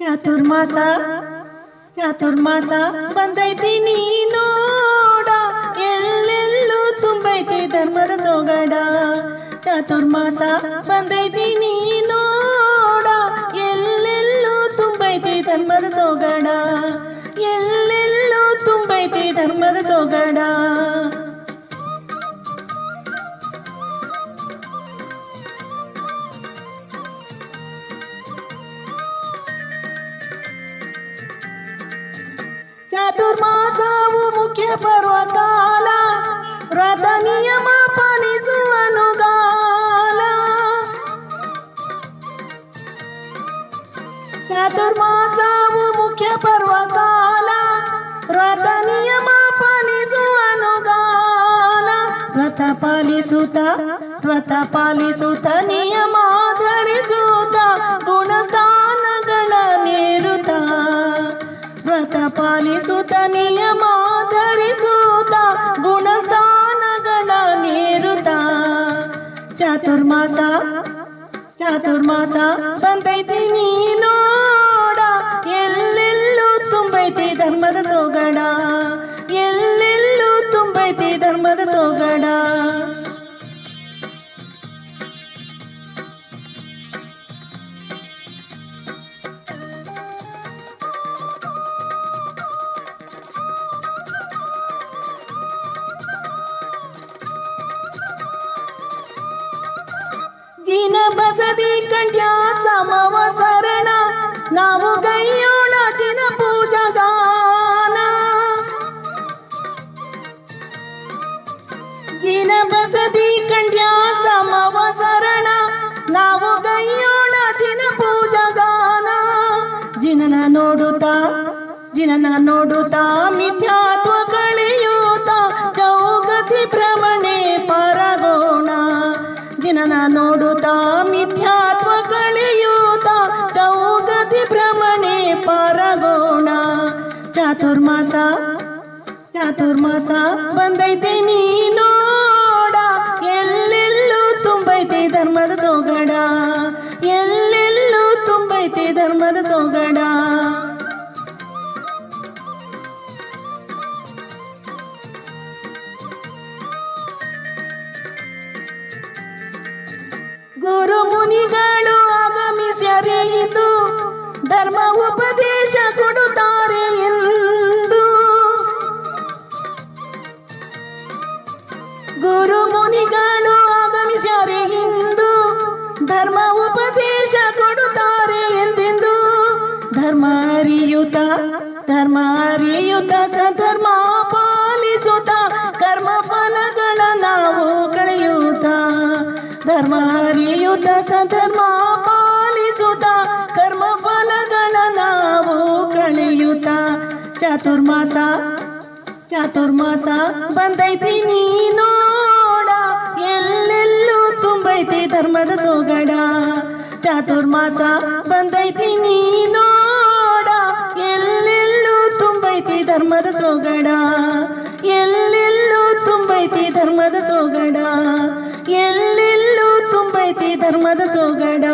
ಚಾತುರ್ಮಾಸ ಚಾತುರ್ಮಾಸ ಬಂದೈತಿ ನೀನೋಡ, ಎಲ್ಲೆಲ್ಲೂ ತುಂಬೈತಿ ಧರ್ಮದ ಸೊಗಡ. ಚಾತುರ್ಮಾಸ ಬಂದೈತಿ ನೀನೋಡ, ಎಲ್ಲೆಲ್ಲೂ ತುಂಬೈತಿ ಧರ್ಮದ ಸೊಗಡ, ಎಲ್ಲೆಲ್ಲೂ ತುಂಬೈತಿ ಧರ್ಮದ ಸೊಗಡ. ಚಾತುರ್ಮಾಸವು ಮುಖ್ಯ ಪರ್ವಕಾಲ, ವ್ರತ ನಿಯಮ ಪಾಲಿಸುವ ಅನುಗಾಲ. ಚಾತುರ್ಮಾಸವು ಮುಖ್ಯ ಪರ್ವಕಾಲ, ವ್ರತ ನಿಯಮ ಪಾಲಿಸುವ ಅನುಗಾಲ. ವ್ರತ ಪಾಲಿಸುತ್ತ ನಿಯಮ ಧರಿಸುತ್ತ ಗುಣಸ್ಥಾನಗಳ ನೇರುತ್ತ. ವ್ರತ ಪಾಲಿಸುತ್ತ ನಿಯಮ ಧರಿಸುತ್ತ ಗುಣಸ್ಥಾನಗಳ ನೇರುತ್ತ. ಚಾತುರ್ಮಾಸ ಚಾತುರ್ಮಾಸ ಬಂದೈತಿ ನೀನೋಡ, ಎಲ್ಲೆಲ್ಲೂ ತುಂಬೈತಿ ಧರ್ಮದ ಸೊಗಡ, ಎಲ್ಲೆಲ್ಲೂ ತುಂಬೈತಿ ಧರ್ಮದ ಸೊಗಡ. ಜಿನ ಬಸದಿ ಕಂಡ್ಯ ಸಮವ ಸರಣ, ನಾವು ಗೈಯೋಣ ಜಿನ ಪೂಜಾಗಾನ. ಜಿನ ಬಸದಿ ಕಂಡ್ಯ ಸಮವ ಸರಣ, ನಾವು ಗೈಯೋಣ ಜಿನ ಪೂಜಾಗಾನ. ಜಿನನ ನೋಡುತ್ತಾ ಮಿಥ್ಯಾತ್ವ ಕಳೆಯೂತ ಚೌಗತಿ ಭ್ರಮಣೆ ಪರಗೋಣ. ಜಿನನ ನೋಡುತ್ತಾ ಮಿಥ್ಯಾತ್ವ ಕಳೆಯೂತ ಚೌಗತಿ ಭ್ರಮಣೆ ಪರಗೋಣ. ಚಾತುರ್ಮಾಸ ಚಾತುರ್ಮಾಸ ಬಂದೈತಿ ನೀನೋಡ, ಎಲ್ಲೆಲ್ಲೂ ತುಂಬೈತಿ ಧರ್ಮದ ಸೊಗಡ, ಎಲ್ಲೆಲ್ಲೂ ತುಂಬೈತಿ ಧರ್ಮದ ಸೊಗಡ. ಗುರು ಮುನಿಗಳು ಆಗಮಿಸ್ಯಾರೆ ಇಂದು, ಧರ್ಮ ಉಪದೇಶ ಕೊಡುತ್ತಾರೆ ಎಂದು. ಗುರು ಮುನಿಗಳು ಆಗಮಿಸ್ಯಾರೆ ಇಂದು, ಧರ್ಮ ಉಪದೇಶ ಕೊಡುತ್ತಾರೆ ಎಂದೆಂದು. ಧರ್ಮ ಅರಿಯುತ್ತ ಸಧರ್ಮ ಪಾಲಿಸುತ್ತ ಕರ್ಮ ಫಲಗಳ ನಾವು ಕಳೆಯುತ್ತ. ಧರ್ಮ ಅರಿಯುತ್ತ ಸಧರ್ಮ ಪಾಲಿಸುತ್ತ ಕರ್ಮ ಫಲಗಳ ನಾವು ಕಳೆಯುತ್ತ. ಚಾತುರ್ಮಾಸ ಚಾತುರ್ಮಾಸ ಬಂದೈತಿ ನೀನೋಡ, ಎಲ್ಲೆಲ್ಲೂ ತುಂಬೈತಿ ಧರ್ಮದ ಸೊಗಡ. ಚಾತುರ್ಮಾಸ ಬಂದೈತಿ ನೀನೋಡ, ಎಲ್ಲೆಲ್ಲೂ ತುಂಬೈತಿ ಧರ್ಮದ ಸೊಗಡ, ಎಲ್ಲೆಲ್ಲೂ ತುಂಬೈತಿ ಧರ್ಮದ ಸೊಗಡ, ಎಲ್ಲೆಲ್ಲೂ ತುಂಬೈತಿ ಧರ್ಮದ ಸೊಗಡ.